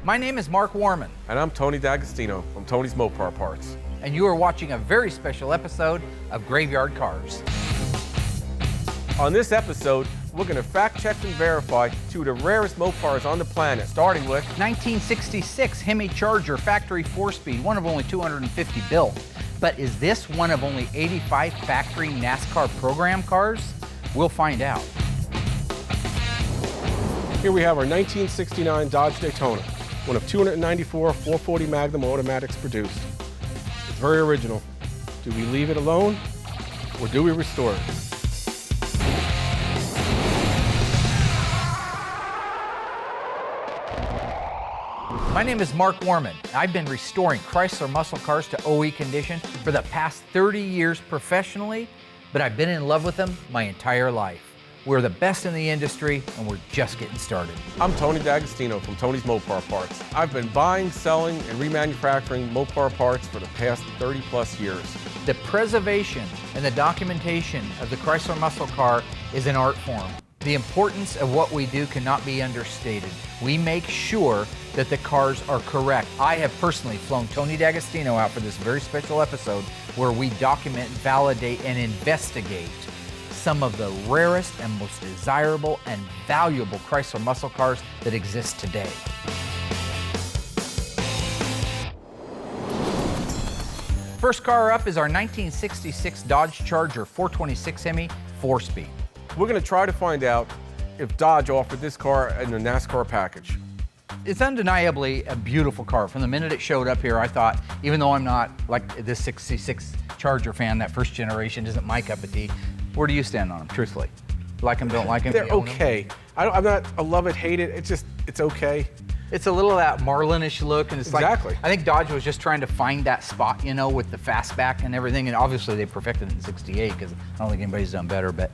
My name is Mark Warman. And I'm Tony D'Agostino from Tony's Mopar Parts. And you are watching a very special episode of Graveyard Cars. On this episode, we're going to fact check and verify two of the rarest Mopars on the planet, starting with 1966 Hemi Charger factory 4-speed, one of only 250 built. But is this one of only 85 factory NASCAR program cars? We'll find out. Here we have our 1969 Dodge Daytona, one of 294 440 Magnum automatics produced. It's very original. Do we leave it alone or do we restore it? My name is Mark Warman. I've been restoring Chrysler muscle cars to OE condition for the past 30 years professionally, but I've been in love with them my entire life. We're the best in the industry, and we're just getting started. I'm Tony D'Agostino from Tony's Mopar Parts. I've been buying, selling, and remanufacturing Mopar parts for the past 30 plus years. The preservation and the documentation of the Chrysler muscle car is an art form. The importance of what we do cannot be understated. We make sure that the cars are correct. I have personally flown Tony D'Agostino out for this very special episode where we document, validate, and investigate some of the rarest and most desirable and valuable Chrysler muscle cars that exist today. First car up is our 1966 Dodge Charger 426 Hemi 4-speed. We're going to try to find out if Dodge offered this car in the NASCAR package. It's undeniably a beautiful car. From the minute it showed up here, I thought, even though I'm not like this 66 Charger fan, that first generation isn't my cup of tea, where do you stand on them, truthfully? Like them, don't like them? They're okay. I'm not a love it, hate it. It's okay. It's a little of that Marlin-ish look, and it's exactly. Like, I think Dodge was just trying to find that spot, you know, with the fastback and everything, and obviously they perfected it in '68 because I don't think anybody's done better, but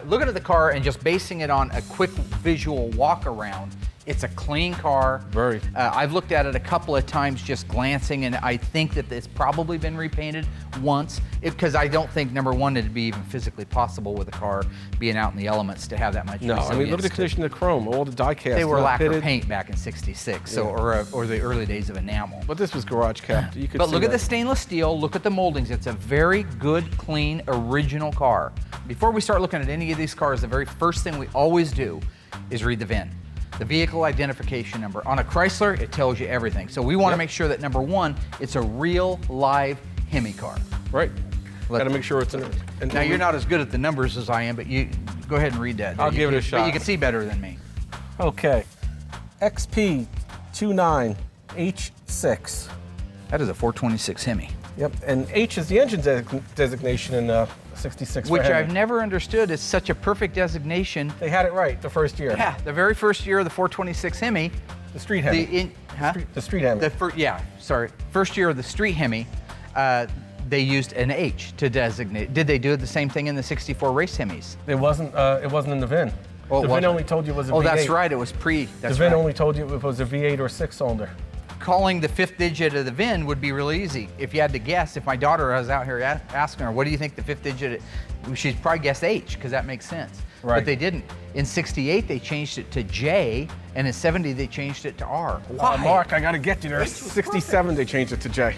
looking at the car and just basing it on a quick visual walk around, it's a clean car. Very. I've looked at it a couple of times just glancing, and I think that it's probably been repainted once, because I don't think, number one, it'd be even physically possible with a car being out in the elements to have that much No, I mean, look at the condition of the chrome, all the die casts. They were lacquer paint back in '66, so, or the early days of enamel. But this was garage capped. You could But see look at that. the stainless steel, look at the moldings. It's a very good, clean, original car. Before we start looking at any of these cars, the very first thing we always do is read the VIN. The vehicle identification number. On a Chrysler, it tells you everything. So we want to make sure that, number one, it's a real, live Hemi car. Right. Got to make sure it's in it. Now, you're not as good at the numbers as I am, but you go ahead and read that. I'll give it a shot. But you can see better than me. Okay. XP29H6. That is a 426 Hemi. Yep, and H is the engine designation in 66. Which I've never understood is such a perfect designation. They had it right the first year. Yeah, the very first year of the 426 Hemi. The street Hemi. The street Hemi. First year of the street Hemi, they used an H to designate. Did they do the same thing in the 64 race Hemis? It wasn't in the VIN. Oh, the VIN only told you it was a V8. Oh, that's right, it was pre. The VIN only told you it was a V8 or 6-cylinder. Calling the fifth digit of the VIN would be real easy. If you had to guess, if my daughter was out here asking her, what do you think the fifth digit is? She'd probably guess H, because that makes sense. Right. But they didn't. In '68, they changed it to J, and in '70, they changed it to R. Why? Mark, I got to get you there. 67, they changed it to J.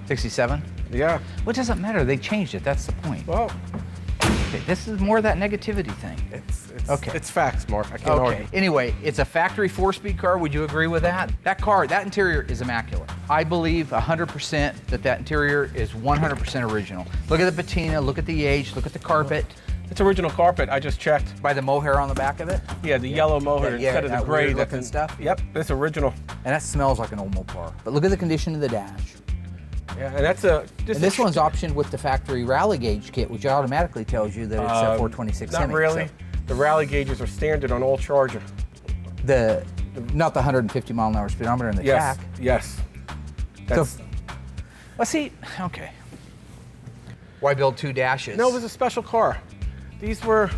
67? Yeah. Well, it doesn't matter. They changed it. That's the point. Well, okay, this is more of that negativity thing. It's facts, Mark. I can't argue. Anyway, it's a factory 4-speed car. Would you agree with that? That car, that interior is immaculate. I believe 100% that interior is 100% original. Look at the patina, look at the age, look at the carpet. It's original carpet. I just checked. By the mohair on the back of it? Yeah, the yellow mohair instead of the gray looking stuff. Yep, it's original. And that smells like an old Mopar. But look at the condition of the dash. Yeah, and that's a. This one's optioned with the factory rally gauge kit, which automatically tells you that it's a 426 Hemi. Not really. So. The rally gauges are standard on all Charger. Not the 150 mile an hour speedometer in the yes, jack. Yes. That's, well, see, okay. Why build two dashes? No, it was a special car. These were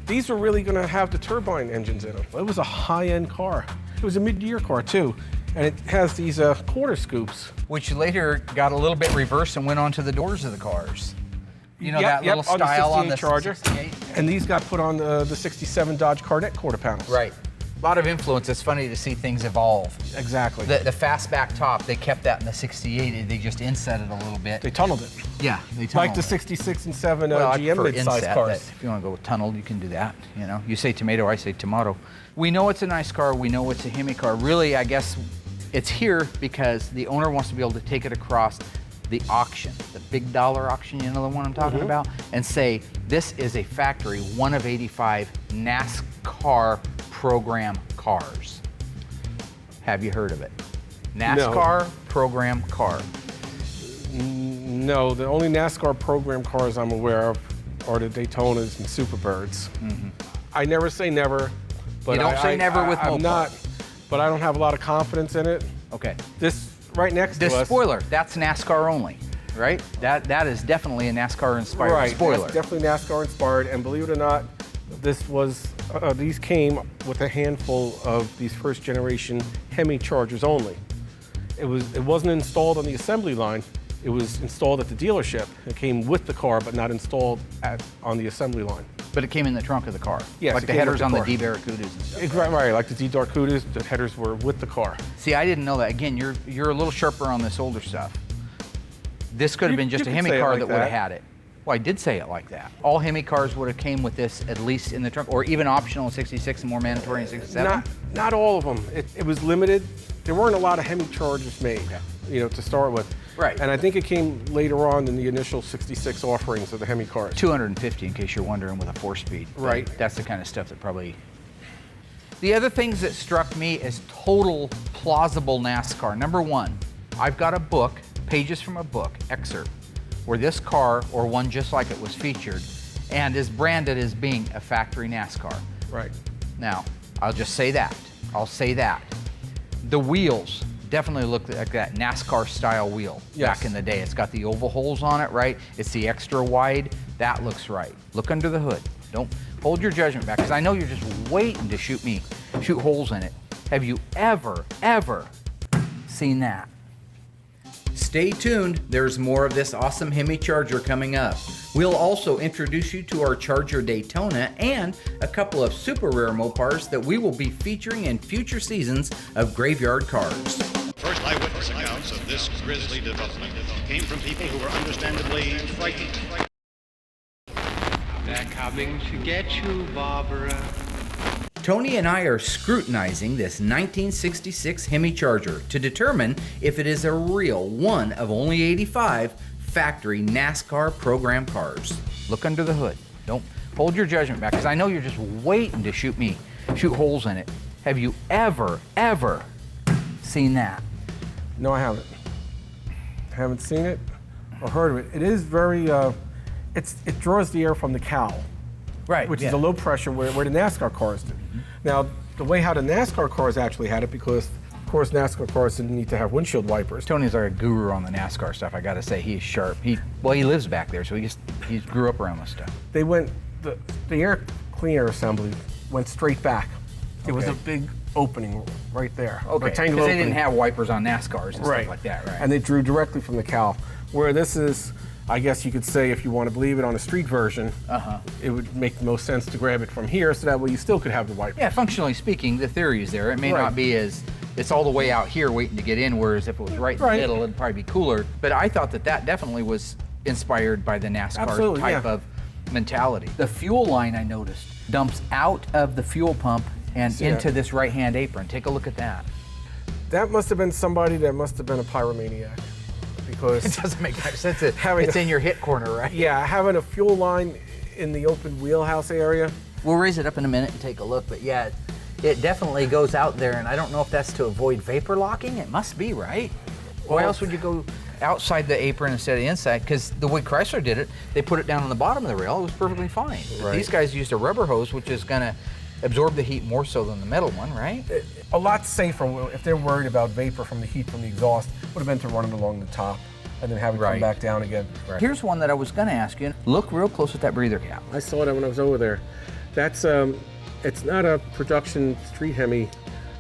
really going to have the turbine engines in them. It was a high-end car. It was a mid-year car too, and it has these quarter scoops, which later got a little bit reversed and went onto the doors of the cars. You know, that little style on the Charger. 68? And these got put on the 67 Dodge Cardinal quarter panels. Right. A lot of influence. It's funny to see things evolve. Exactly. The fastback top, they kept that in the 68. They just inset it a little bit. They tunneled it. Yeah, they tunneled Like the it. 66 and 7 Well, I GM prefer mid-size inset, cars. but if you want to go with tunneled, you can do that. You know, you say tomato, I say tomato. We know it's a nice car. We know it's a Hemi car. Really, I guess it's here because the owner wants to be able to take it across the auction, the big dollar auction, you know the one I'm talking about, and say this is a factory, one of 85 NASCAR program cars. Have you heard of it? NASCAR program car. No, the only NASCAR program cars I'm aware of are the Daytonas and Superbirds. I never say never, but You don't say never with I'm Mopars. not, but I don't have a lot of confidence in it. Okay. This right next This to us. spoiler, that's NASCAR only, right? That is definitely a NASCAR inspired Right, spoiler. that's definitely NASCAR inspired, and believe it or not, this was these came with a handful of these first generation Hemi Chargers only. It wasn't installed on the assembly line. It was installed at the dealership. It came with the car, but not installed on the assembly line. But it came in the trunk of the car. Yes, like it the came with headers the on the car. AAR Cudas and stuff. Right, like the D-Dar Cudas, the headers were with the car. See, I didn't know that. Again, you're a little sharper on this older stuff. This could have been just you a could Hemi say it car like that would have that. had it. Well, I did say it like that. All Hemi cars would have came with this at least in the trunk, or even optional in 66 and more mandatory in 67. Not all of them. It was limited. There weren't a lot of Hemi Chargers made, to start with. Right. And I think it came later on in the initial 66 offerings of the Hemi cars. 250 in case you're wondering with a 4-speed. Right. That's the kind of stuff that probably... The other things that struck me as total plausible NASCAR. Number one, I've got a book, pages from a book, excerpt, where this car, or one just like it, was featured and is branded as being a factory NASCAR. Right. Now, I'll just say that. I'll say that. The wheels definitely look like that NASCAR style wheel back in the day. It's got the oval holes on it, right? It's the extra wide. That looks right. Look under the hood. Don't hold your judgment back, because I know you're just waiting to shoot holes in it. Have you ever seen that? Stay tuned, there's more of this awesome Hemi Charger coming up. We'll also introduce you to our Charger Daytona and a couple of super rare Mopars that we will be featuring in future seasons of Graveyard Cars. First eyewitness accounts of this grisly development came from people who were understandably frightened. They're coming to get you, Barbara. Tony and I are scrutinizing this 1966 Hemi Charger to determine if it is a real one of only 85 factory NASCAR program cars. Look under the hood. Don't hold your judgment back, because I know you're just waiting to shoot holes in it. Have you ever seen that? No, I haven't. Haven't seen it or heard of it. It is very, it draws the air from the cowl. Right. Which is a low pressure where the NASCAR cars do. Now, the way how the NASCAR cars actually had it, because of course NASCAR cars didn't need to have windshield wipers. Tony's like a guru on the NASCAR stuff. I gotta say, he's sharp. He lives back there, so he grew up around this stuff. They went, the air clean air assembly went straight back. It was a big opening right there. Okay, because Rectangular they didn't opening. have wipers on NASCARs and stuff like that, right? And they drew directly from the cowl. Where this is, I guess you could say, if you want to believe it, on a street version, it would make the most sense to grab it from here, so that way you still could have the wiper. Yeah, functionally speaking, the theory is there. It may not be as, it's all the way out here waiting to get in, whereas if it was right in the middle, it'd probably be cooler. But I thought that definitely was inspired by the NASCAR type of mentality. The fuel line, I noticed, dumps out of the fuel pump and into this right-hand apron. Take a look at that. That must have been somebody that must have been a pyromaniac. Because it doesn't make much sense. It's in your hit corner, right? Yeah, having a fuel line in the open wheelhouse area. We'll raise it up in a minute and take a look, but yeah, it definitely goes out there, and I don't know if that's to avoid vapor locking. It must be, right? Why else would you go outside the apron instead of the inside? Because the way Chrysler did it, they put it down on the bottom of the rail. It was perfectly fine. But these guys used a rubber hose, which is going to absorb the heat more so than the metal one, right? A lot safer, if they're worried about vapor from the heat from the exhaust, would have been to run it along the top and then have it come back down again. Here's one that I was going to ask you. Look real close at that breather cap. I saw that when I was over there. That's, it's not a production street Hemi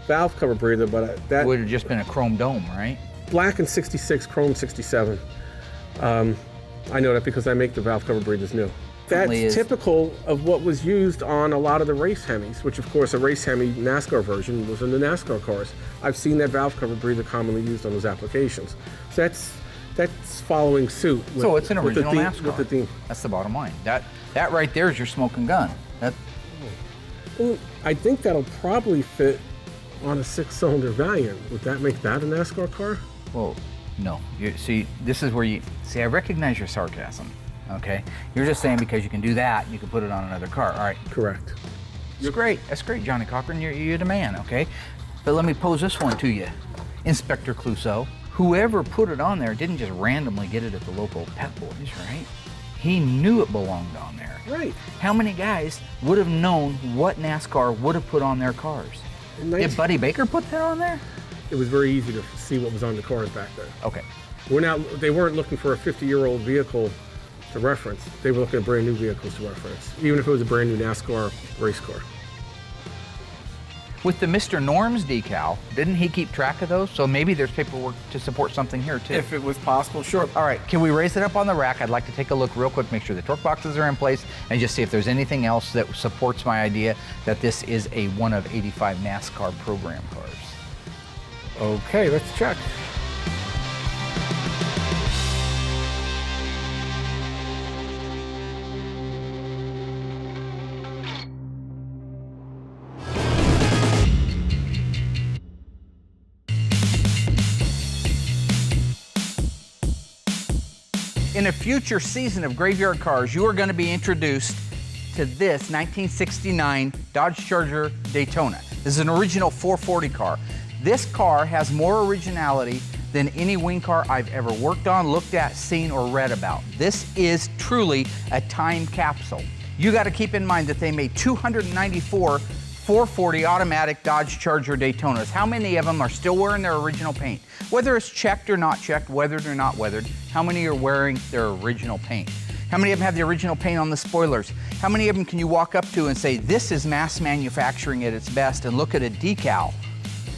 valve cover breather, but that would have just been a chrome dome, right? Black in 66, chrome 67. I know that because I make the valve cover breathers new. That's typical of what was used on a lot of the race Hemis, which of course a race Hemi NASCAR version was in the NASCAR cars. I've seen that valve cover breather commonly used on those applications. So that's following suit. So it's an original NASCAR. With the theme. That's the bottom line. That right there is your smoking gun. Well, I think that'll probably fit on a 6-cylinder Valiant. Would that make that a NASCAR car? Well, no. See, this is where I recognize your sarcasm, okay? You're just saying because you can do that, you can put it on another car, all right? Correct. It's great. That's great, Johnny Cochran. You're the man, okay? But let me pose this one to you. Inspector Clouseau, whoever put it on there didn't just randomly get it at the local Pep Boys, right? He knew it belonged on there. Right. How many guys would have known what NASCAR would have put on their cars? Did Buddy Baker put that on there? It was very easy to see what was on the cars back then. Okay. They weren't looking for a 50-year-old vehicle to reference. They were looking at brand new vehicles to reference, even if it was a brand new NASCAR race car. With the Mr. Norms decal, didn't he keep track of those? So maybe there's paperwork to support something here too. If it was possible, sure. All right, can we raise it up on the rack? I'd like to take a look real quick, make sure the torque boxes are in place, and just see if there's anything else that supports my idea that this is a one of 85 NASCAR program cars. Okay, let's check. In a future season of Graveyard Cars, you are going to be introduced to this 1969 Dodge Charger Daytona. This is an original 440 car. This car has more originality than any wing car I've ever worked on, looked at, seen, or read about. This is truly a time capsule. You got to keep in mind that they made 294 440 automatic Dodge Charger Daytonas. How many of them are still wearing their original paint? Whether it's checked or not checked, weathered or not weathered, how many are wearing their original paint? How many of them have the original paint on the spoilers? How many of them can you walk up to and say, this is mass manufacturing at its best, and look at a decal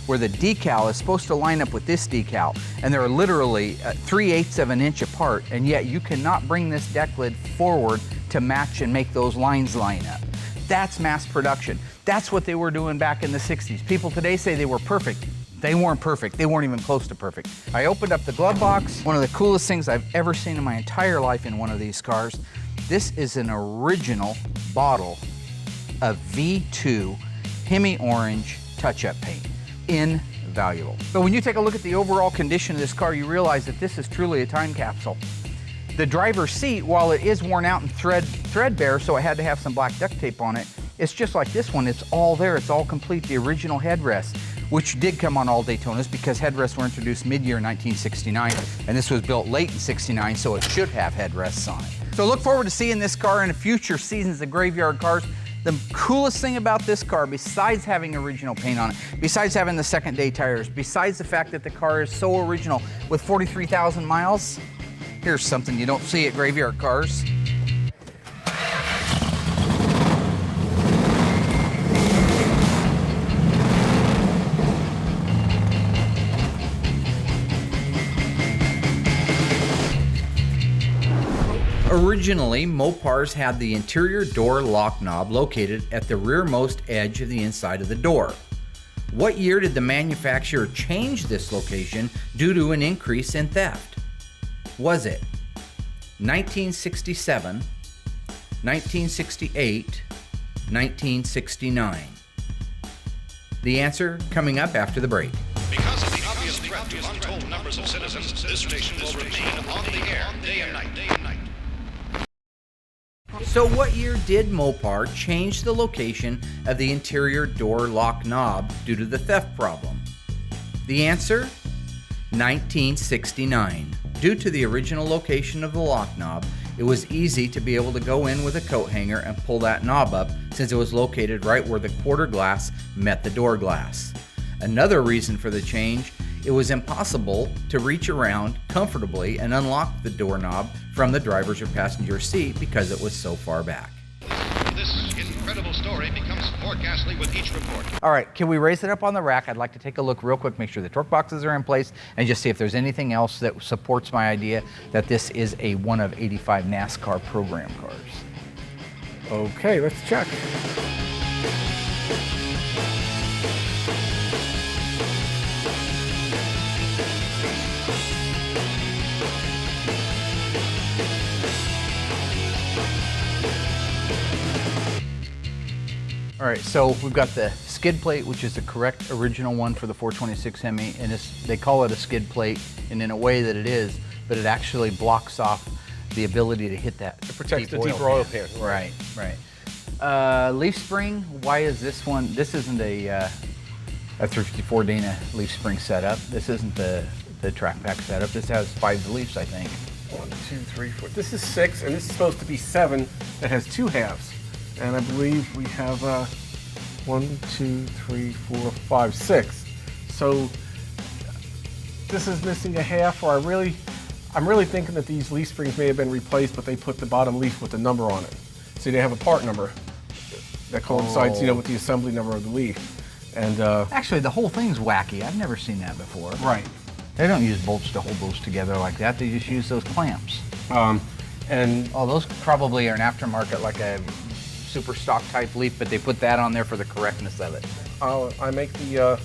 where the decal is supposed to line up with this decal, and they're literally 3/8 of an inch apart, and yet you cannot bring this deck lid forward to match and make those lines line up. That's mass production. That's what they were doing back in the 60s. People today say they were perfect. They weren't perfect. They weren't even close to perfect. I opened up the glove box. One of the coolest things I've ever seen in my entire life in one of these cars. This is an original bottle of V2 Hemi Orange touch-up paint. Invaluable. But when you take a look at the overall condition of this car, you realize that this is truly a time capsule. The driver's seat, while it is worn out and threadbare, so I had to have some black duct tape on it, it's just like this one. It's all there. It's all complete. The original headrest, which did come on all Daytonas because headrests were introduced mid-year 1969, and this was built late in 69, so it should have headrests on it. So look forward to seeing this car in future seasons of Graveyard Cars. The coolest thing about this car, besides having original paint on it, besides having the second day tires, besides the fact that the car is so original with 43,000 miles, here's something you don't see at Graveyard Cars. Originally, Mopars had the interior door lock knob located at the rearmost edge of the inside of the door. What year did the manufacturer change this location due to an increase in theft? Was it 1967, 1968, 1969? The answer coming up after the break. Because of the obvious threat to untold numbers of citizens, this station will remain on the air day and night. So what year did Mopar change the location of the interior door lock knob due to the theft problem? The answer? 1969. Due to the original location of the lock knob, it was easy to be able to go in with a coat hanger and pull that knob up since it was located right where the quarter glass met the door glass. Another reason for the change, it was impossible to reach around comfortably and unlock the doorknob from the driver's or passenger seat because it was so far back. This incredible story becomes more ghastly with each report. All right, can we raise it up on the rack? I'd like to take a look real quick, make sure the torque boxes are in place, and just see if there's anything else that supports my idea that this is a one of 85 NASCAR program cars. Okay, let's check. All right, so we've got the skid plate, which is the correct original one for the 426 Hemi, and they call it a skid plate, and in a way that it is, but it actually blocks off the ability to hit that. It protects the deeper oil pan. Right, right. Leaf spring, why is this one? This isn't a 354 Dana leaf spring setup. This isn't the track pack setup. This has 5 leaves, I think. 1, 2, 3, 4. This is 6, and this is supposed to be 7 that has 2 halves. And I believe we have 1, 2, 3, 4, 5, 6. So this is missing a half, or I'm really thinking that these leaf springs may have been replaced, but they put the bottom leaf with the number on it. So they have a part number that coincides, with the assembly number of the leaf. And actually, the whole thing's wacky. I've never seen that before. Right. They don't use bolts to hold those together like that. They just use those clamps. And those probably are an aftermarket, like a super stock type leaf, but they put that on there for the correctness of it. I make the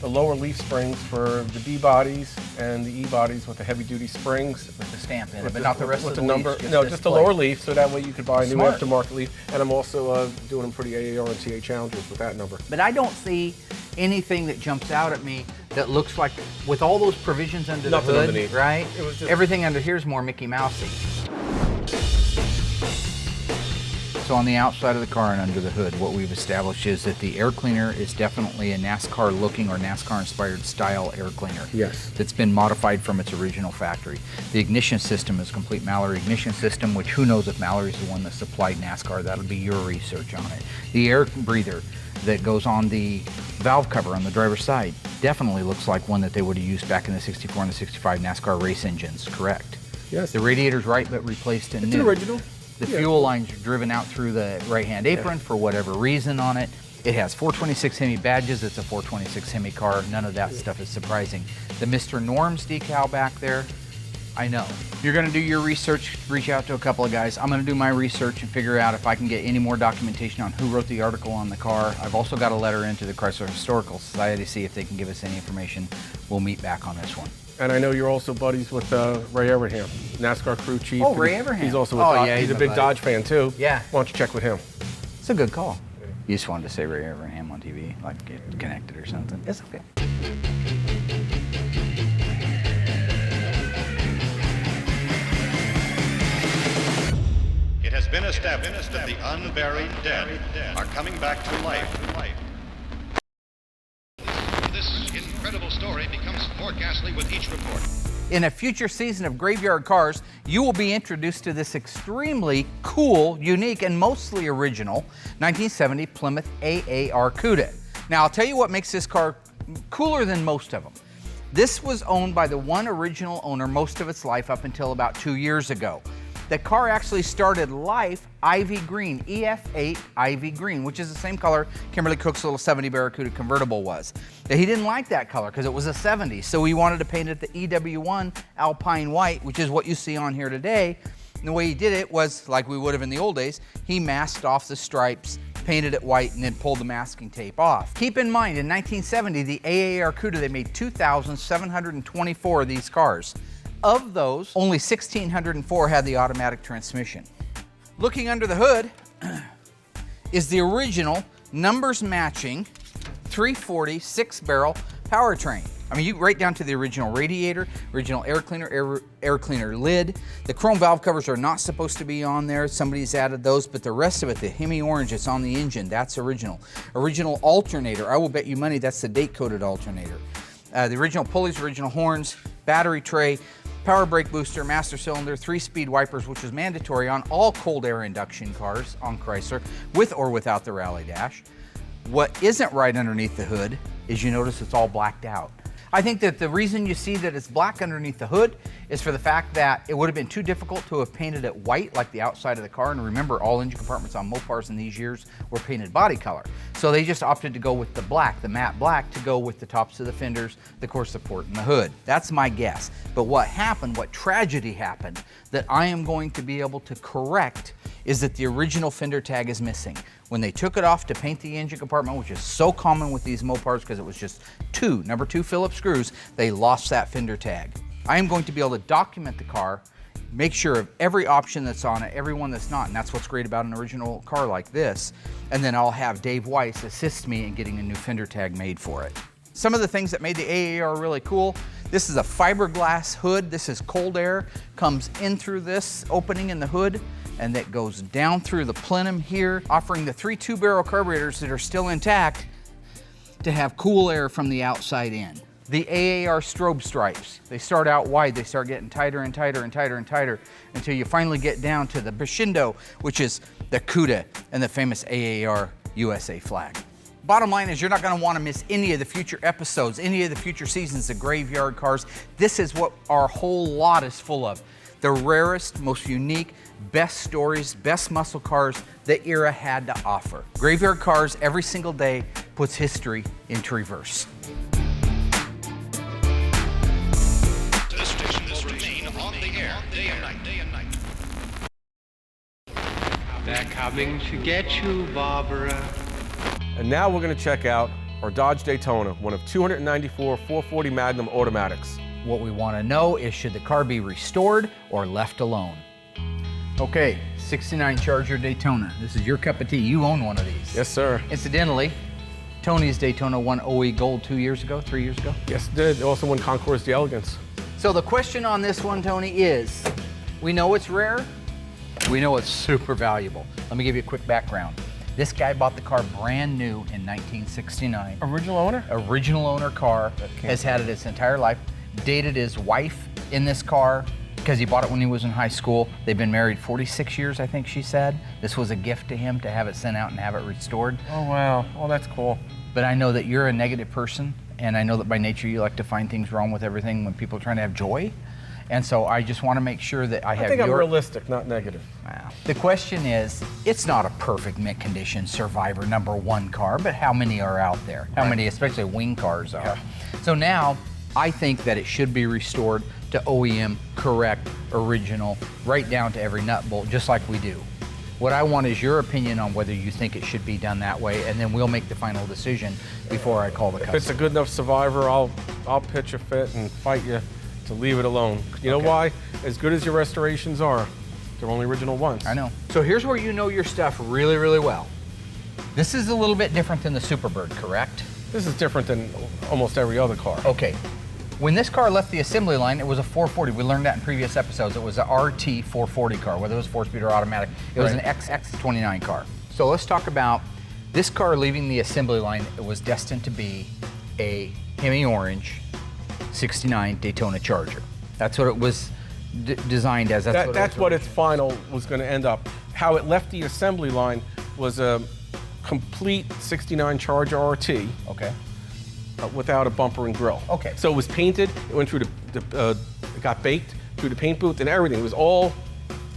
lower leaf springs for the B bodies and the E bodies with the heavy duty springs. With the stamp in it, but not the rest of the number. leaves, No, just the lower leaf, so that way you could buy a new Smart. aftermarket leaf. And I'm also doing them for the AAR and TA Challengers with that number. But I don't see anything that jumps out at me that looks like, with all those provisions under Nothing the hood, underneath. right? It was just- Everything under here is more Mickey Mousey. So on the outside of the car and under the hood, what we've established is that the air cleaner is definitely a NASCAR looking or NASCAR inspired style air cleaner. Yes. That's been modified from its original factory. The ignition system is a complete Mallory ignition system, which who knows if Mallory's the one that supplied NASCAR. That'll be your research on it. The air breather that goes on the valve cover on the driver's side definitely looks like one that they would have used back in the 64 and the 65 NASCAR race engines, correct? Yes. The radiator's right, but replaced and It's new. an original. The Yeah. fuel lines are driven out through the right-hand apron for whatever reason on it. It has 426 Hemi badges. It's a 426 Hemi car. None of that stuff is surprising. The Mr. Norms decal back there, I know. You're gonna do your research, reach out to a couple of guys. I'm gonna do my research and figure out if I can get any more documentation on who wrote the article on the car. I've also got a letter into the Chrysler Historical Society to see if they can give us any information. We'll meet back on this one. And I know you're also buddies with Ray Evernham, NASCAR crew chief. Oh, Ray Evernham. He's also he's a a big buddy. Dodge fan too. Yeah. Why don't you check with him? It's a good call. You just wanted to say Ray Evernham on TV, like get connected or something. It's okay. It has been established that the unburied dead are coming back to life. This incredible story becomes more ghastly with each report. In a future season of Graveyard Cars, you will be introduced to this extremely cool, unique, and mostly original 1970 Plymouth AAR Cuda. Now, I'll tell you what makes this car cooler than most of them. This was owned by the one original owner most of its life up until about 2 years ago. The car actually started life Ivy Green, EF8 Ivy Green, which is the same color Kimberly Cook's little 70 Barracuda convertible was. Now, he didn't like that color because it was a 70, so he wanted to paint it the EW1 Alpine White, which is what you see on here today. And the way he did it was, like we would have in the old days, he masked off the stripes, painted it white, and then pulled the masking tape off. Keep in mind, in 1970, the AAR Cuda, they made 2,724 of these cars. Of those, only 1,604 had the automatic transmission. Looking under the hood is the original numbers matching 340 6-barrel powertrain. I mean, you right down to the original radiator, original air cleaner lid. The chrome valve covers are not supposed to be on there. Somebody's added those, but the rest of it, the Hemi orange, it's on the engine. That's original. Original alternator. I will bet you money that's the date-coded alternator. The original pulleys, original horns, battery tray, power brake booster, master cylinder, 3-speed wipers, which is mandatory on all cold air induction cars on Chrysler, with or without the rally dash. What isn't right underneath the hood is, you notice it's all blacked out. I think that the reason you see that it's black underneath the hood is for the fact that it would have been too difficult to have painted it white like the outside of the car. And remember, all engine compartments on Mopars in these years were painted body color. So they just opted to go with the black, the matte black, to go with the tops of the fenders, the core support, and the hood. That's my guess. But what happened, what tragedy happened, that I am going to be able to correct is that the original fender tag is missing. When they took it off to paint the engine compartment, which is so common with these Mopars because it was just number two Phillips screws, they lost that fender tag. I am going to be able to document the car, make sure of every option that's on it, every one that's not, and that's what's great about an original car like this. And then I'll have Dave Weiss assist me in getting a new fender tag made for it. Some of the things that made the AAR really cool, this is a fiberglass hood. This is cold air, comes in through this opening in the hood, and that goes down through the plenum here, offering the 3 two-barrel carburetors that are still intact to have cool air from the outside in. The AAR strobe stripes, they start out wide, they start getting tighter and tighter and tighter and tighter until you finally get down to the Bushindo, which is the Cuda and the famous AAR USA flag. Bottom line is you're not gonna wanna miss any of the future episodes, any of the future seasons of Graveyard Cars. This is what our whole lot is full of. The rarest, most unique, best stories, best muscle cars the era had to offer. Graveyard Cars every single day puts history into reverse. This station will remain on the air day and night. They're coming to get you, Barbara. And now we're going to check out our Dodge Daytona, one of 294 440 Magnum automatics. What we want to know is, should the car be restored or left alone? Okay, 69 Charger Daytona. This is your cup of tea. You own one of these. Yes, sir. Incidentally, Tony's Daytona won OE Gold 3 years ago. Yes, it did. It also won Concours d'Elegance. So the question on this one, Tony, is, we know it's rare, we know it's super valuable. Let me give you a quick background. This guy bought the car brand new in 1969. Original owner? Original owner car, has had it its entire life. Dated his wife in this car because he bought it when he was in high school. They've been married 46 years, I think she said. This was a gift to him to have it sent out and have it restored. Oh, wow. Oh, that's cool. But I know that you're a negative person, and I know that by nature you like to find things wrong with everything when people are trying to have joy. And so I just want to make sure that I have I'm realistic, not negative. Wow. The question is, it's not a perfect mint condition Survivor #1 car, but how many are out there? How many, especially wing cars, are? Yeah. So now, I think that it should be restored to OEM, correct, original, right down to every nut bolt, just like we do. What I want is your opinion on whether you think it should be done that way, and then we'll make the final decision before I call the customer. If it's a good enough Survivor, I'll pitch a fit and fight you to leave it alone. You know why? As good as your restorations are, they're only original ones. I know. So here's where you know your stuff really, really well. This is a little bit different than the Superbird, correct? This is different than almost every other car. Okay. When this car left the assembly line, it was a 440. We learned that in previous episodes. It was a RT 440 car, whether it was 4-speed or automatic. It was an XX29 car. So let's talk about this car leaving the assembly line. It was destined to be a Hemi Orange 69 Daytona Charger. That's what it was designed as. That's what its final was going to end up. How it left the assembly line was a complete 69 Charger RT. Okay. Without a bumper and grill. Okay. So it was painted, it went through it got baked through the paint booth and everything. It was all.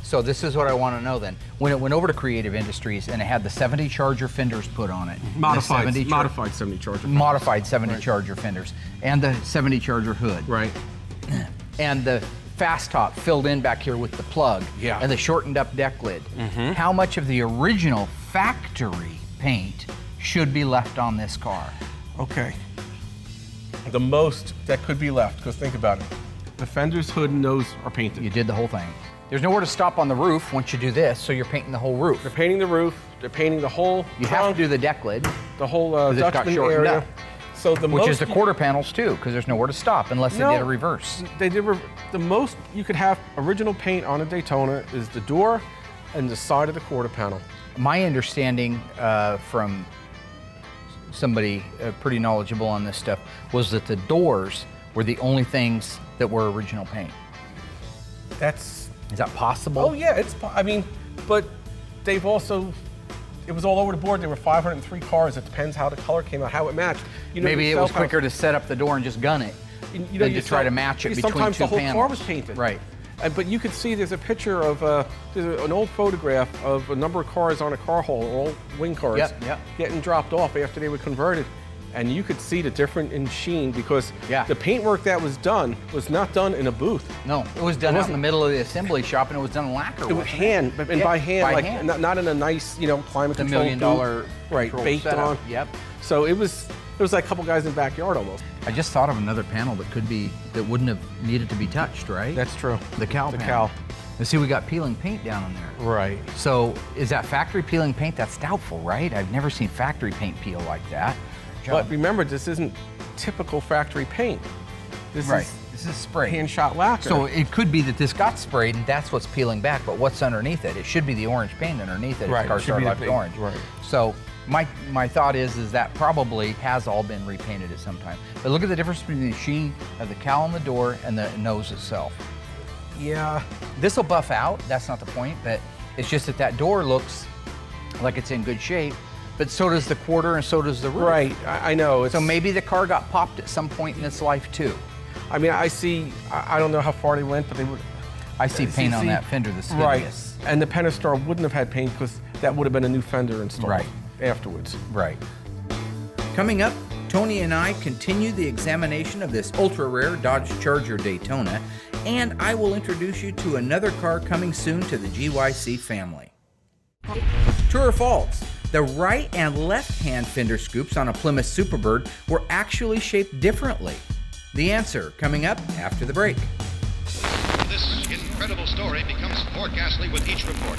So this is what I want to know then. When it went over to Creative Industries and it had the 70 Charger fenders put on it. Modified 70 Charger. Modified 70 Charger fenders and the 70 Charger hood. Right. And the fast top filled in back here with the plug. Yeah. And the shortened up deck lid. Mm-hmm. How much of the original factory paint should be left on this car? Okay. The most that could be left, because think about it. The fenders, hood, and nose are painted. You did the whole thing. There's nowhere to stop on the roof once you do this, so you're painting the whole roof. They're painting the roof, they're painting the whole You trunk, have to do the deck lid. the whole it's got Dutchman shortened area. up. So the Which most is the quarter panels too, because there's nowhere to stop unless they did a reverse. They did the most you could have original paint on a Daytona is the door and the side of the quarter panel. My understanding from somebody pretty knowledgeable on this stuff was that the doors were the only things that were original paint. Is that possible? Oh yeah, but they've also, it was all over the board. There were 503 cars. It depends how the color came out, how it matched. Maybe it was quicker to set up the door and just gun it. You Then you try to match it between sometimes two the whole panels. car was painted. Right. But you could see there's a picture of there's an old photograph of a number of cars on a car hole, all wing cars, Yep. getting dropped off after they were converted. And you could see the difference in sheen because the paintwork that was done was not done in a booth. No, it was done out in the middle of the assembly shop, and it was done in lacquer. It was hand, and by hand, not in a nice, climate control $1 million right, baked setup. on. Yep. So it was like a couple guys in the backyard almost. I just thought of another panel that wouldn't have needed to be touched, right? That's true. The cowl panel. And see, we got peeling paint down in there. Right. So is that factory peeling paint? That's doubtful, right? I've never seen factory paint peel like that. But remember, this isn't typical factory paint. This is spray. Hand-shot lacquer. So it could be that this got sprayed and that's what's peeling back, but what's underneath it? It should be the orange paint underneath it. Right. If cars are left orange. Right. So my thought is that probably has all been repainted at some time. But look at the difference between the sheen of the cowl on the door and the nose itself. Yeah. This will buff out, that's not the point, but it's just that door looks like it's in good shape, but so does the quarter and so does the roof. Right, I know. So maybe the car got popped at some point in its life too. I mean, I don't know how far they went, but they would. I see paint on that fender that's hideous. Right, and the Pentastar wouldn't have had paint because that would have been a new fender installed afterwards. Right. Coming up, Tony and I continue the examination of this ultra-rare Dodge Charger Daytona, and I will introduce you to another car coming soon to the GYC family. True or false? The right and left-hand fender scoops on a Plymouth Superbird were actually shaped differently. The answer coming up after the break. This incredible story becomes more ghastly with each report.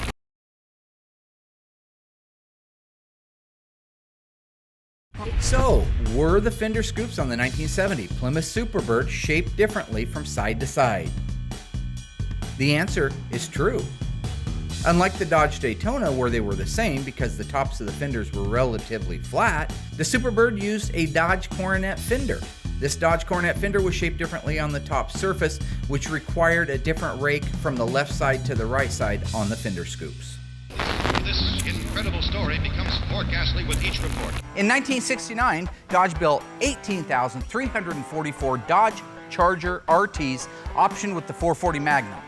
So, were the fender scoops on the 1970 Plymouth Superbird shaped differently from side to side? The answer is true. Unlike the Dodge Daytona, where they were the same because the tops of the fenders were relatively flat, the Superbird used a Dodge Coronet fender. This Dodge Coronet fender was shaped differently on the top surface, which required a different rake from the left side to the right side on the fender scoops. This incredible story becomes more ghastly with each report. In 1969, Dodge built 18,344 Dodge Charger RTs optioned with the 440 Magnum.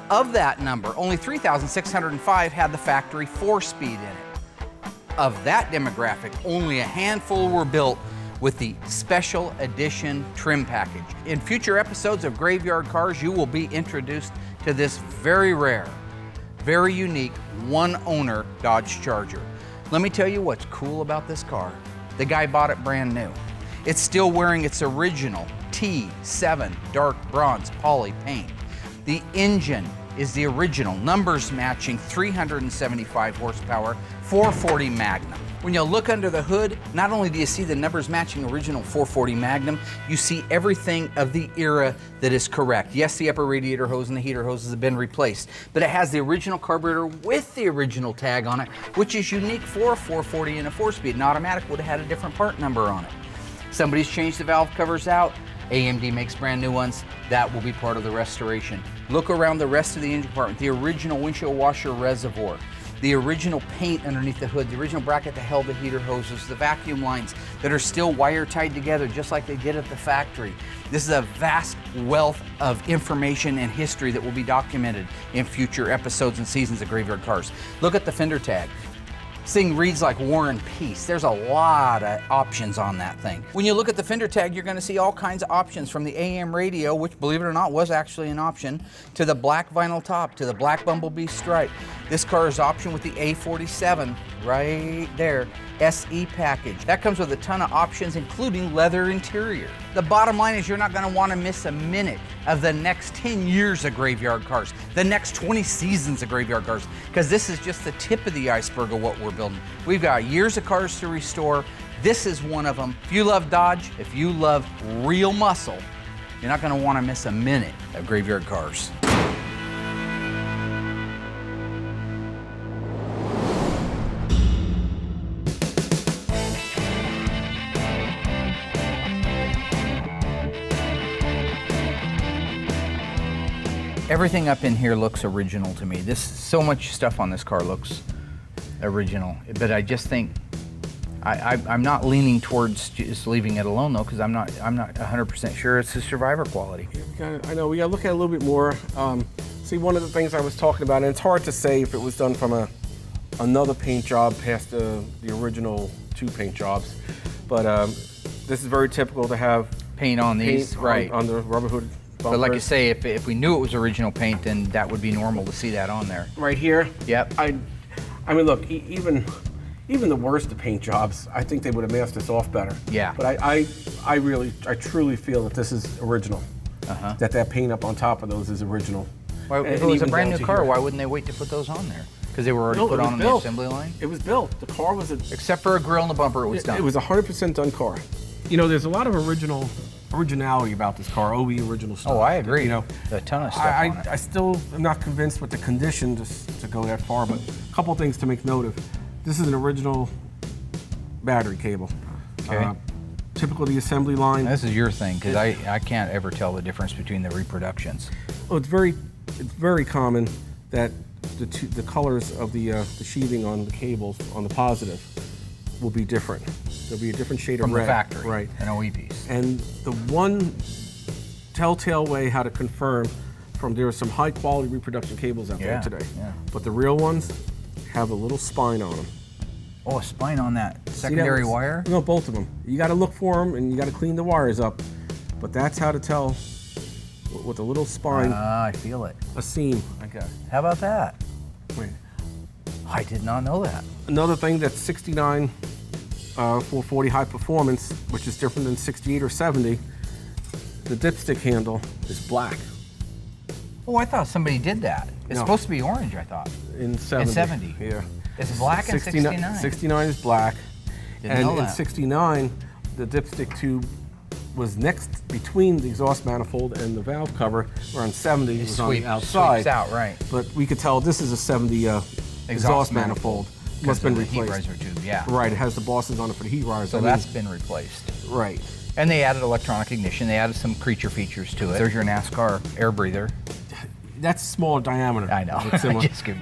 Of that number, only 3,605 had the factory 4-speed in it. Of that demographic, only a handful were built with the special edition trim package. In future episodes of Graveyard Cars, you will be introduced to this very rare, very unique, one-owner Dodge Charger. Let me tell you what's cool about this car. The guy bought it brand new. It's still wearing its original T7 dark bronze poly paint. The engine is the original, numbers matching 375 horsepower, 440 Magnum. When you look under the hood, not only do you see the numbers matching original 440 Magnum, you see everything of the era that is correct. Yes, the upper radiator hose and the heater hoses have been replaced, but it has the original carburetor with the original tag on it, which is unique for a 440 and a 4-speed. An automatic would have had a different part number on it. Somebody's changed the valve covers out. AMD makes brand new ones. That will be part of the restoration. Look around the rest of the engine compartment. The original windshield washer reservoir, the original paint underneath the hood, the original bracket that held the heater hoses, the vacuum lines that are still wire tied together just like they did at the factory. This is a vast wealth of information and history that will be documented in future episodes and seasons of Graveyard Cars. Look at the fender tag. This thing reads like War and Peace. There's a lot of options on that thing. When you look at the fender tag, you're going to see all kinds of options, from the AM radio, which, believe it or not, was actually an option, to the black vinyl top, to the black Bumblebee stripe. This car is optioned with the A47 right there, SE package. That comes with a ton of options, including leather interior. The bottom line is you're not going to want to miss a minute of the next 10 years of Graveyard Cars, the next 20 seasons of Graveyard Cars, because this is just the tip of the iceberg of what we're building. We've got years of cars to restore. This is one of them. If you love Dodge, if you love real muscle, you're not going to want to miss a minute of Graveyard Cars. Everything up in here looks original to me. So much stuff on this car looks original, but I just think I'm not leaning towards just leaving it alone though, because I'm not 100% sure it's a survivor quality. I know we gotta look at it a little bit more. See, one of the things I was talking about, and it's hard to say if it was done from another paint job past the original 2 paint jobs, but this is very typical to have Paint on these, right? On the rubber hood bumper. But like you say, if we knew it was original paint, then that would be normal to see that on there. Right here. Yep. I mean, look, even the worst of paint jobs, I think they would have masked this off better. Yeah. But I truly feel that this is original. That paint up on top of those is original. Why, if it was a brand new car, why wouldn't they wait to put those on there? Because they were already put on the assembly line? It was built. The car was Except for a grill and the bumper, it was done. It was a 100% done car. You know, there's a lot of originality about this car, OE original stuff. Oh, I agree. You know, a ton of stuff on it. I still am not convinced with the condition to go that far, but a couple things to make note of. This is an original battery cable. Okay. Typical of the assembly line. This is your thing, because I can't ever tell the difference between the reproductions. Oh, it's very common that the colors of the sheathing on the cables on the positive will be different. There'll be a different shade From of red. the factory, right? An OE piece. And the one telltale way how to confirm there are some high quality reproduction cables out there today. Yeah. But the real ones have a little spine on them. Oh, a spine on that secondary wire? No, both of them. You got to look for them and you got to clean the wires up. But that's how to tell with a little spine. I feel it. A seam. Okay. How about that? Wait. I did not know that. Another thing that's 69 440 high performance, which is different than 68 or 70, the dipstick handle is black. Oh, I thought somebody did that. It's supposed to be orange, I thought. In 70. In 70. Yeah. It's black in 69. 69 is black. Didn't know And in that. 69, the dipstick tube was next between the exhaust manifold and the valve cover, where on 70 it was on the outside. Sweeps out, right. But we could tell this is a 70 exhaust manifold. Must have been the heat replaced. riser tube, yeah. Right, it has the bosses on it for the heat riser. So that's been replaced. Right. And they added electronic ignition. They added some creature features to it. There's your NASCAR air breather. That's smaller diameter. I know. It's similar. Just kidding.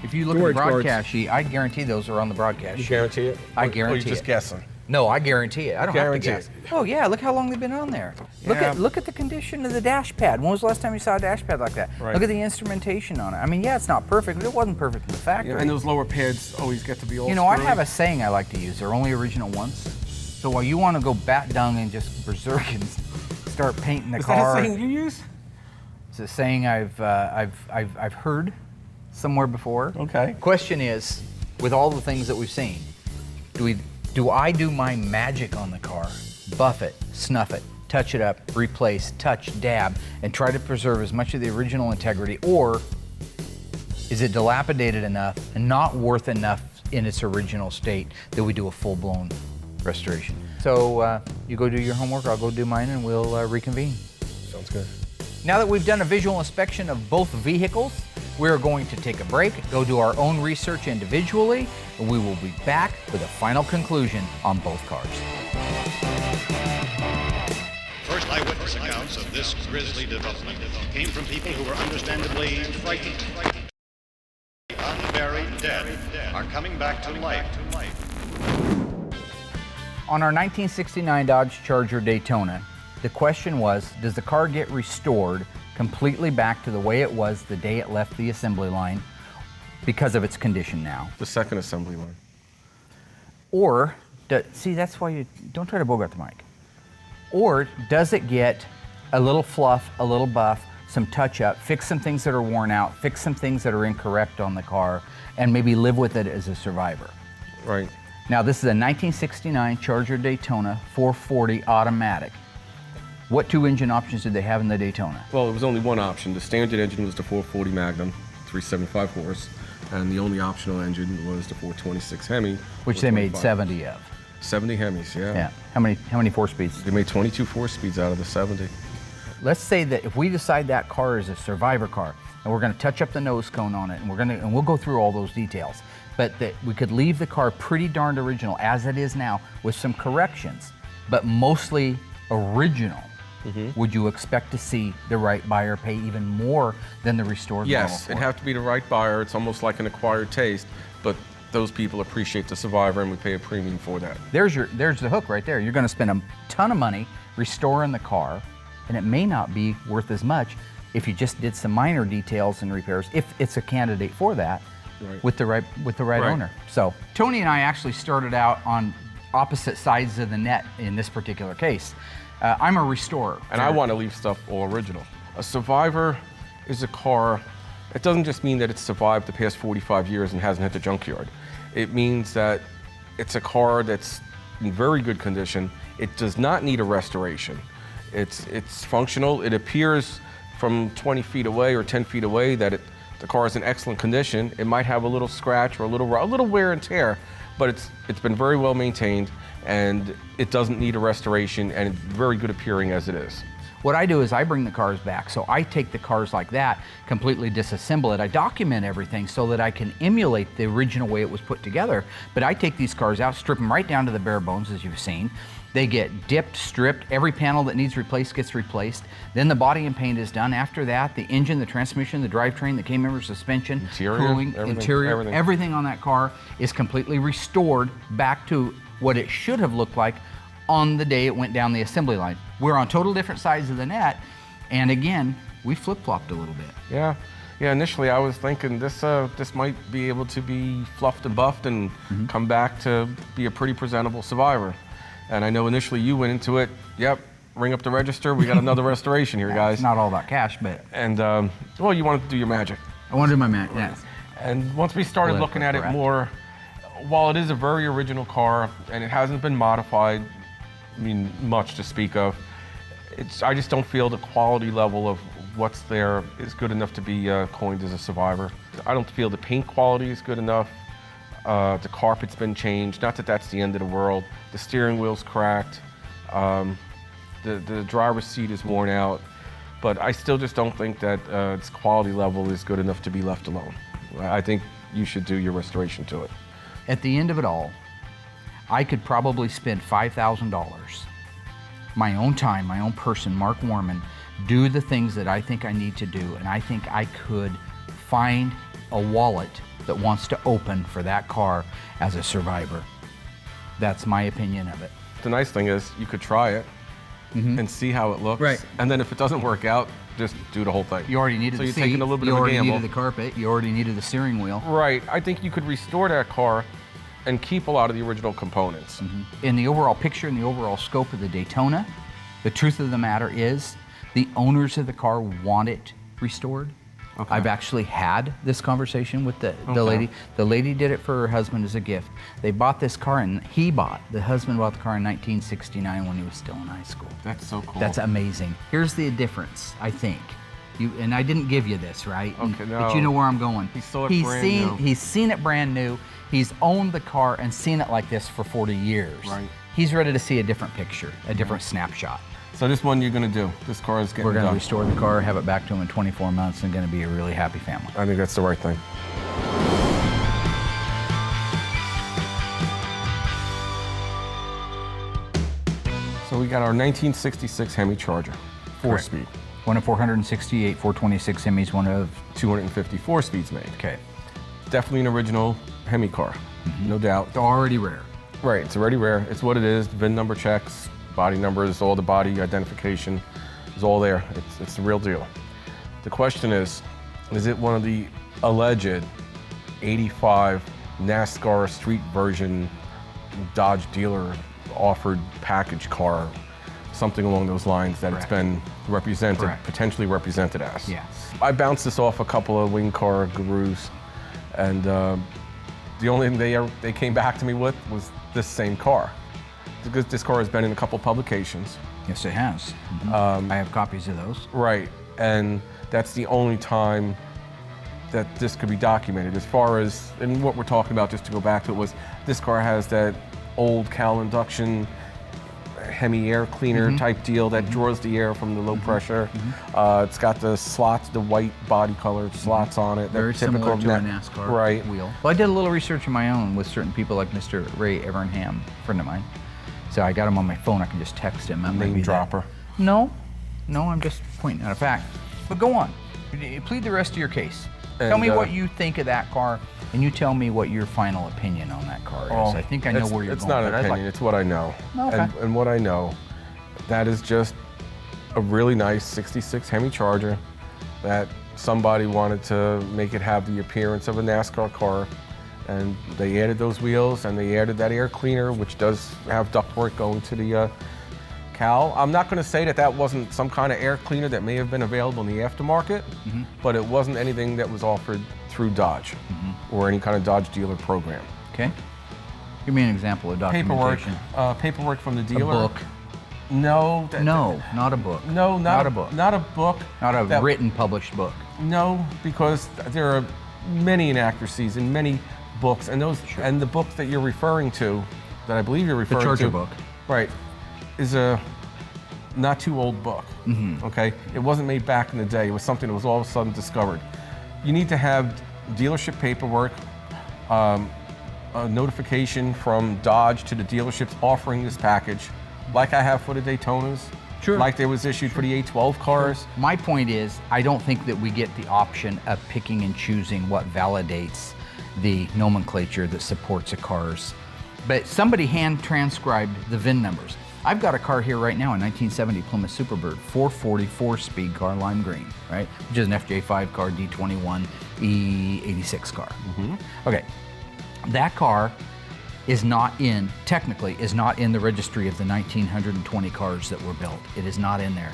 If you look at the broadcast sheet, I guarantee those are on the broadcast sheet. You guarantee it? I guarantee Or you just it. guessing? No, I guarantee it. I don't Guarantee have to it. guess. Oh yeah, look how long they've been on there. Yeah. Look at the condition of the dash pad. When was the last time you saw a dash pad like that? Right. Look at the instrumentation on it. I mean, yeah, it's not perfect, but it wasn't perfect in the factory. Yeah, and those lower pads always get to be all You know, I screwy. have a saying I like to use. They're only original once. So while you want to go bat dung and just berserk and start painting the Is car, that a saying you use? it's a saying I've heard somewhere before. Okay. Question is, with all the things that we've seen, do I do my magic on the car, buff it, snuff it, touch it up, replace, touch, dab, and try to preserve as much of the original integrity, or is it dilapidated enough and not worth enough in its original state that we do a full-blown restoration? So you go do your homework, I'll go do mine, and we'll reconvene. Sounds good. Now that we've done a visual inspection of both vehicles, we're going to take a break, go do our own research individually, and we will be back with a final conclusion on both cars. First eyewitness accounts of this grisly development came from people who were understandably frightened. Unburied dead are coming back to life. On our 1969 Dodge Charger Daytona, the question was, does the car get restored completely back to the way it was the day it left the assembly line because of its condition now? The second assembly line. Or, see, that's why you don't try to bogart the mic. Or does it get a little fluff, a little buff, some touch up, fix some things that are worn out, fix some things that are incorrect on the car, and maybe live with it as a survivor? Right. Now, this is a 1969 Charger Daytona 440 automatic. What two engine options did they have in the Daytona? Well, it was only one option. The standard engine was the 440 Magnum, 375 horse, and the only optional engine was the 426 Hemi, Which they made 425. 70 of. 70 Hemis, yeah. Yeah. How many 4-speeds? They made 22 4-speeds out of the 70. Let's say that if we decide that car is a survivor car, and we're going to touch up the nose cone on it, and we'll go through all those details, but that we could leave the car pretty darned original as it is now with some corrections, but mostly original. Would you expect to see the right buyer pay even more than the restored model Yes, for it'd it? have to be the right buyer. It's almost like an acquired taste, but those people appreciate the Survivor and we pay a premium for that. There's the hook right there. You're going to spend a ton of money restoring the car, and it may not be worth as much if you just did some minor details and repairs, if it's a candidate for that, with the right owner. So Tony and I actually started out on opposite sides of the net in this particular case. I'm a restorer. And I want to leave stuff all original. A Survivor is a car, it doesn't just mean that it's survived the past 45 years and hasn't hit the junkyard. It means that it's a car that's in very good condition. It does not need a restoration. It's functional. It appears from 20 feet away or 10 feet away that the car is in excellent condition. It might have a little scratch or a little wear and tear, but it's been very well maintained, and it doesn't need a restoration, and it's very good appearing as it is. What I do is I bring the cars back. So I take the cars like that, completely disassemble it. I document everything so that I can emulate the original way it was put together. But I take these cars out, strip them right down to the bare bones, as you've seen. They get dipped, stripped. Every panel that needs replaced gets replaced. Then the body and paint is done. After that, the engine, the transmission, the drivetrain, the K-member suspension, cooling, everything on that car is completely restored back to what it should have looked like on the day it went down the assembly line. We're on total different sides of the net, and again, we flip-flopped a little bit. Yeah, initially I was thinking this might be able to be fluffed and buffed and come back to be a pretty presentable Survivor. And I know initially you went into it, yep, ring up the register, we got another restoration here, guys. It's not all about cash, but... And, well, you wanted to do your magic. I want to do my magic, yeah. And once we started looking at it more, while it is a very original car and it hasn't been modified, much to speak of, I just don't feel the quality level of what's there is good enough to be coined as a Survivor. I don't feel the paint quality is good enough. The carpet's been changed. Not that that's the end of the world. The steering wheel's cracked. The driver's seat is worn out. But I still just don't think that its quality level is good enough to be left alone. I think you should do your restoration to it. At the end of it all, I could probably spend $5,000, my own time, my own person, Mark Warman, do the things that I think I need to do, and I think I could find a wallet that wants to open for that car as a Survivor. That's my opinion of it. The nice thing is you could try it and see how it looks. Right. And then if it doesn't work out, just do the whole thing. You already needed the seat, so you're taking a little bit you of a already gamble. needed the carpet, you already needed the steering wheel. Right. I think you could restore that car and keep a lot of the original components. In the overall picture, in the overall scope of the Daytona, the truth of the matter is the owners of the car want it restored. Okay. I've actually had this conversation with the lady. The lady did it for her husband as a gift. They bought this car, and the husband bought the car in 1969 when he was still in high school. That's so cool. That's amazing. Here's the difference, I think. And I didn't give you this, right? Okay, no. But you know where I'm going. He saw it brand new. He's seen it brand new. He's owned the car and seen it like this for 40 years. Right. He's ready to see a different picture, a different snapshot. So this one you're going to do. This car is getting We're going to done. restore the car, have it back to him in 24 months, and going to be a really happy family. I think that's the right thing. So we got our 1966 Hemi Charger, 4-speed. One of 468, 426 Hemis, one of 254 speeds made. Okay. Definitely an original Hemi car, no doubt. It's already rare. Right, it's already rare. It's what it is. VIN number checks, body numbers, all the body identification is all there. It's the real deal. The question is it one of the alleged 85 NASCAR street version Dodge dealer offered package car, something along those lines that It's been represented, potentially represented as? Yes. I bounced this off a couple of wing car gurus, and the only thing they came back to me with was this same car. Because this car has been in a couple publications. Yes, it has. I have copies of those. Right, and that's the only time that this could be documented. As far as, and what we're talking about, just to go back to it, was this car has that old Cal induction Hemi air cleaner type deal that draws the air from the low pressure. It's got the slots, the white body color slots on it. Very similar to a NASCAR wheel. Well, I did a little research of my own with certain people like Mr. Ray Evernham, a friend of mine. So I got him on my phone. I can just text him. Name dropper. No, I'm just pointing out a fact. But go on. Plead the rest of your case. Tell me what you think of that car, and you tell me what your final opinion on that car is. I think I know where you're going. It's not an opinion, it's what I know. Okay. And what I know, that is just a really nice 66 Hemi Charger that somebody wanted to make it have the appearance of a NASCAR car. And they added those wheels and they added that air cleaner, which does have ductwork going to the cowl. I'm not going to say that that wasn't some kind of air cleaner that may have been available in the aftermarket, but it wasn't anything that was offered through Dodge or any kind of Dodge dealer program. Okay. Give me an example of documentation. Paperwork from the dealer. A book. No. No, not a book. No, not a book. Not a book. Not a written, published book. No, because there are many inaccuracies in many books, and those and the book that you're referring to, that I believe you're referring to, the Charger book, right, is a not too old book. Okay, it wasn't made back in the day. It was something that was all of a sudden discovered. You need to have dealership paperwork, a notification from Dodge to the dealerships offering this package, like I have for the Daytonas. Sure. Like there was issued for the A12 cars. My point is, I don't think that we get the option of picking and choosing what validates the nomenclature that supports a Carz. But somebody hand transcribed the VIN numbers. I've got a car here right now, a 1970 Plymouth Superbird, 444 speed car, lime green, right? Which is an FJ5 car, D21, E86 car. Okay, that car is not in, technically, is not in the registry of the 1,920 cars that were built. It is not in there.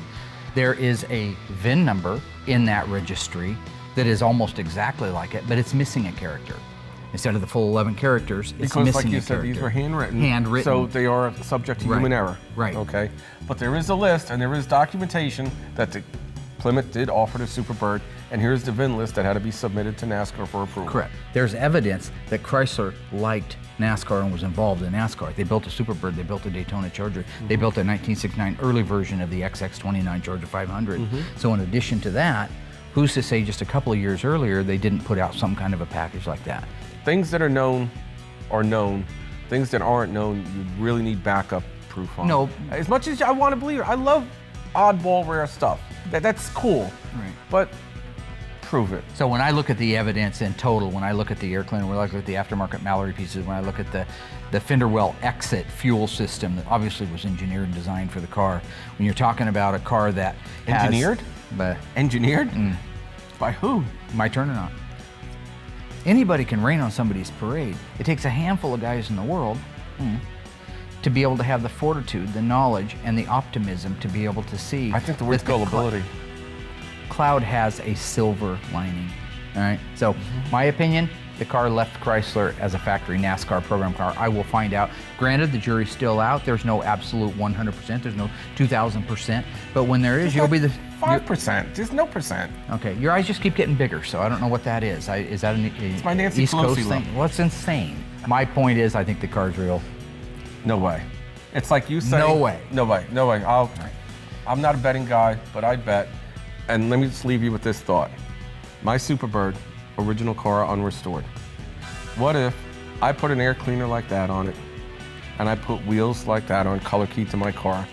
There is a VIN number in that registry that is almost exactly like it, but it's missing a character. Instead of the full 11 characters, it's because, missing like you a said, character. these were handwritten. Handwritten. So they are subject to human error. Right. Okay. But there is a list and there is documentation that the Plymouth did offer to Superbird, and here's the VIN list that had to be submitted to NASCAR for approval. Correct. There's evidence that Chrysler liked NASCAR and was involved in NASCAR. They built a Superbird, they built a Daytona Charger, they built a 1969 early version of the XX29 Charger 500. So in addition to that, who's to say just a couple of years earlier they didn't put out some kind of a package like that? Things that are known are known. Things that aren't known, you really need backup proof on. No. As much as I want to believe it, I love oddball rare stuff. That's cool. Right. But prove it. So when I look at the evidence in total, when I look at the air cleaner, when I look at the aftermarket Mallory pieces, when I look at the fender well exit fuel system that obviously was engineered and designed for the car, when you're talking about a car that Engineered? Engineered? By who? My turn or not? Anybody can rain on somebody's parade. It takes a handful of guys in the world to be able to have the fortitude, the knowledge, and the optimism to be able to see. I think the word's gullibility. Cloud has a silver lining, all right? So my opinion, the car left Chrysler as a factory NASCAR program car. I will find out. Granted, the jury's still out. There's no absolute 100%. There's no 2,000%. But when there is, you'll be the 5%. There's no percent. Okay, your eyes just keep getting bigger, so I don't know what that is. Is that It's my Nancy East Coast Pelosi thing? look. Well, it's insane. My point is, I think the car's real. No way. It's like you say. No way. No way. No way. I'm not a betting guy, but I bet. And let me just leave you with this thought. My Superbird, original car, unrestored. What if I put an air cleaner like that on it, and I put wheels like that on, color key to my car?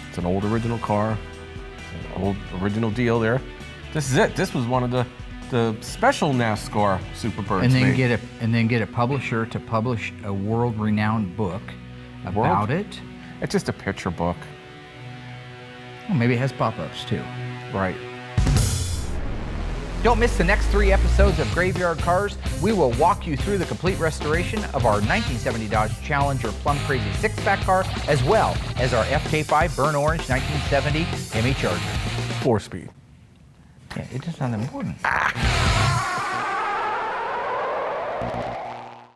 It's an old original car, it's an old original deal there. This is it. This was one of the special NASCAR Superbirds. And then get a publisher to publish a world-renowned book about it. It's just a picture book. Well, maybe it has pop-ups too. Right. Don't miss the next 3 episodes of Graveyard Cars. We will walk you through the complete restoration of our 1970 Dodge Challenger Plum Crazy 6-pack car, as well as our FK5 Burn Orange 1970 Hemi Charger. 4-speed. Yeah, it's just not important.